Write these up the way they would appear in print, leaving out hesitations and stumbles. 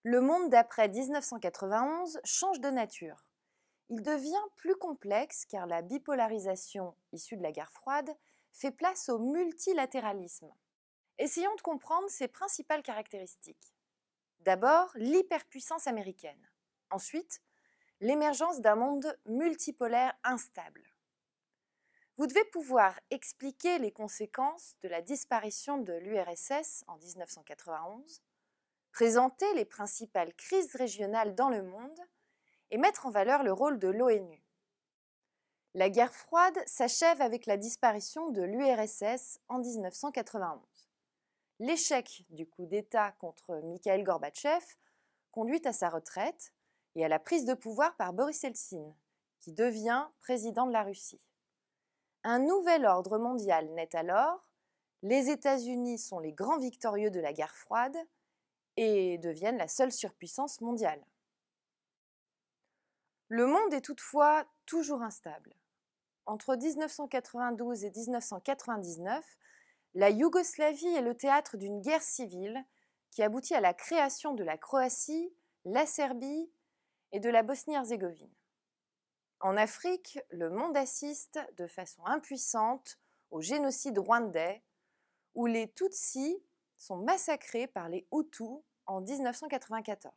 Le monde d'après 1991 change de nature. Il devient plus complexe car la bipolarisation issue de la guerre froide fait place au multilatéralisme. Essayons de comprendre ses principales caractéristiques. D'abord, l'hyperpuissance américaine. Ensuite, l'émergence d'un monde multipolaire instable. Vous devez pouvoir expliquer les conséquences de la disparition de l'URSS en 1991, présenter les principales crises régionales dans le monde et mettre en valeur le rôle de l'ONU. La guerre froide s'achève avec la disparition de l'URSS en 1991. L'échec du coup d'État contre Mikhaïl Gorbatchev conduit à sa retraite et à la prise de pouvoir par Boris Eltsine, qui devient président de la Russie. Un nouvel ordre mondial naît alors, les États-Unis sont les grands victorieux de la guerre froide et deviennent la seule surpuissance mondiale. Le monde est toutefois toujours instable. Entre 1992 et 1999, la Yougoslavie est le théâtre d'une guerre civile qui aboutit à la création de la Croatie, la Serbie et de la Bosnie-Herzégovine. En Afrique, le monde assiste de façon impuissante au génocide rwandais, où les Tutsis sont massacrés par les Hutus en 1994.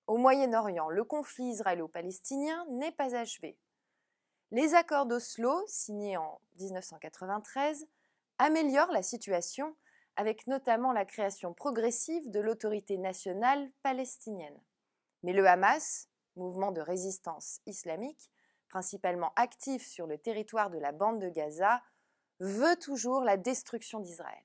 Au Moyen-Orient, le conflit israélo-palestinien n'est pas achevé. Les accords d'Oslo, signés en 1993, améliorent la situation avec notamment la création progressive de l'autorité nationale palestinienne. Mais le Hamas, mouvement de résistance islamique, principalement actif sur le territoire de la bande de Gaza, veut toujours la destruction d'Israël.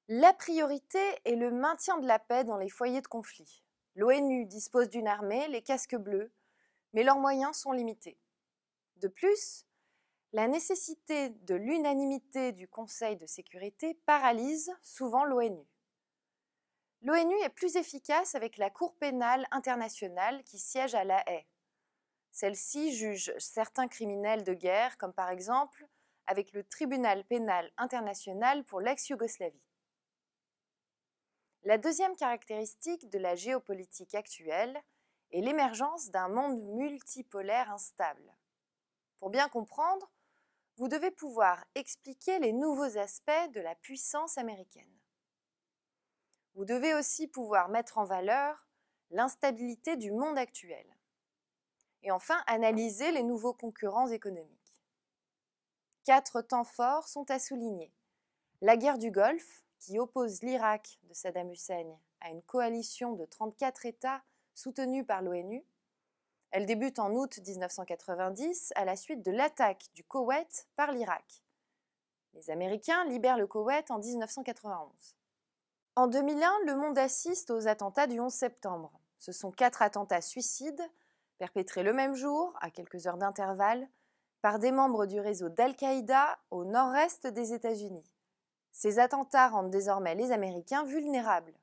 La priorité est le maintien de la paix dans les foyers de conflit. L'ONU dispose d'une armée, les casques bleus, mais leurs moyens sont limités. De plus, la nécessité de l'unanimité du Conseil de sécurité paralyse souvent l'ONU. L'ONU est plus efficace avec la Cour pénale internationale qui siège à La Haye. Celle-ci juge certains criminels de guerre, comme par exemple avec le Tribunal pénal international pour l'ex-Yougoslavie. La deuxième caractéristique de la géopolitique actuelle est l'émergence d'un monde multipolaire instable. Pour bien comprendre, vous devez pouvoir expliquer les nouveaux aspects de la puissance américaine. Vous devez aussi pouvoir mettre en valeur l'instabilité du monde actuel. Et enfin, analyser les nouveaux concurrents économiques. 4 temps forts sont à souligner. La guerre du Golfe, qui oppose l'Irak de Saddam Hussein à une coalition de 34 États soutenus par l'ONU. Elle débute en août 1990 à la suite de l'attaque du Koweït par l'Irak. Les Américains libèrent le Koweït en 1991. En 2001, le monde assiste aux attentats du 11 septembre. Ce sont 4 attentats suicides, perpétrés le même jour, à quelques heures d'intervalle, par des membres du réseau d'Al-Qaïda au nord-est des États-Unis. Ces attentats rendent désormais les Américains vulnérables.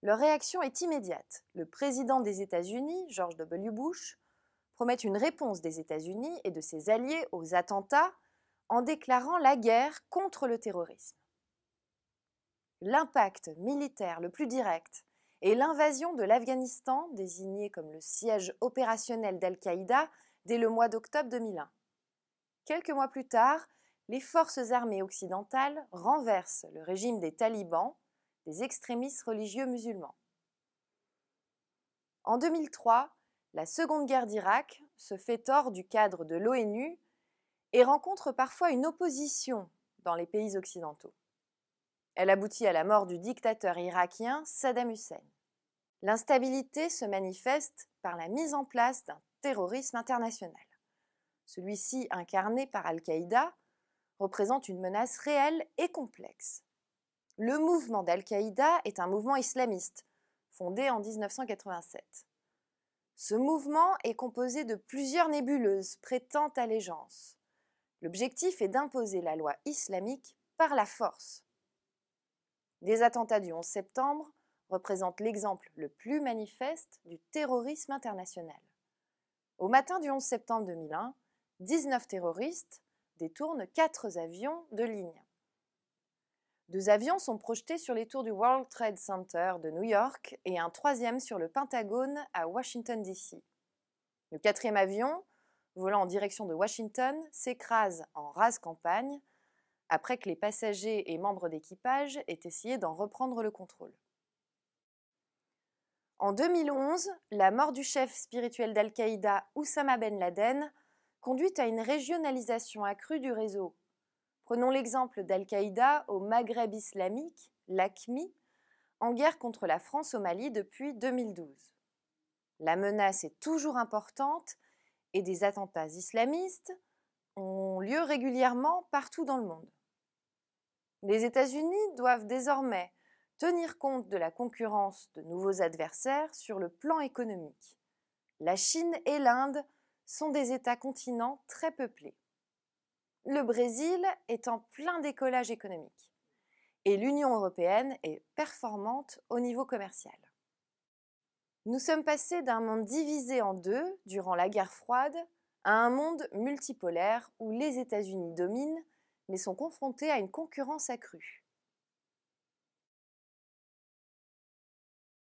Leur réaction est immédiate. Le président des États-Unis, George W. Bush, promet une réponse des États-Unis et de ses alliés aux attentats en déclarant la guerre contre le terrorisme. L'impact militaire le plus direct est l'invasion de l'Afghanistan, désignée comme le siège opérationnel d'Al-Qaïda dès le mois d'octobre 2001. Quelques mois plus tard, les forces armées occidentales renversent le régime des talibans, des extrémistes religieux musulmans. En 2003, la Seconde Guerre d'Irak se fait hors du cadre de l'ONU et rencontre parfois une opposition dans les pays occidentaux. Elle aboutit à la mort du dictateur irakien Saddam Hussein. L'instabilité se manifeste par la mise en place d'un terrorisme international. Celui-ci, incarné par Al-Qaïda, représente une menace réelle et complexe. Le mouvement d'Al-Qaïda est un mouvement islamiste, fondé en 1987. Ce mouvement est composé de plusieurs nébuleuses prêtant allégeance. L'objectif est d'imposer la loi islamique par la force. Les attentats du 11 septembre représentent l'exemple le plus manifeste du terrorisme international. Au matin du 11 septembre 2001, 19 terroristes détournent 4 avions de ligne. 2 avions sont projetés sur les tours du World Trade Center de New York et un 3e sur le Pentagone à Washington, D.C. Le 4e avion, volant en direction de Washington, s'écrase en rase campagne après que les passagers et membres d'équipage aient essayé d'en reprendre le contrôle. En 2011, la mort du chef spirituel d'Al-Qaïda, Oussama Ben Laden, conduit à une régionalisation accrue du réseau. Prenons l'exemple d'Al-Qaïda au Maghreb islamique, l'AQMI, en guerre contre la France au Mali depuis 2012. La menace est toujours importante et des attentats islamistes ont lieu régulièrement partout dans le monde. Les États-Unis doivent désormais tenir compte de la concurrence de nouveaux adversaires sur le plan économique. La Chine et l'Inde sont des États-continents très peuplés. Le Brésil est en plein décollage économique et l'Union européenne est performante au niveau commercial. Nous sommes passés d'un monde divisé en deux durant la guerre froide à un monde multipolaire où les États-Unis dominent mais sont confrontés à une concurrence accrue.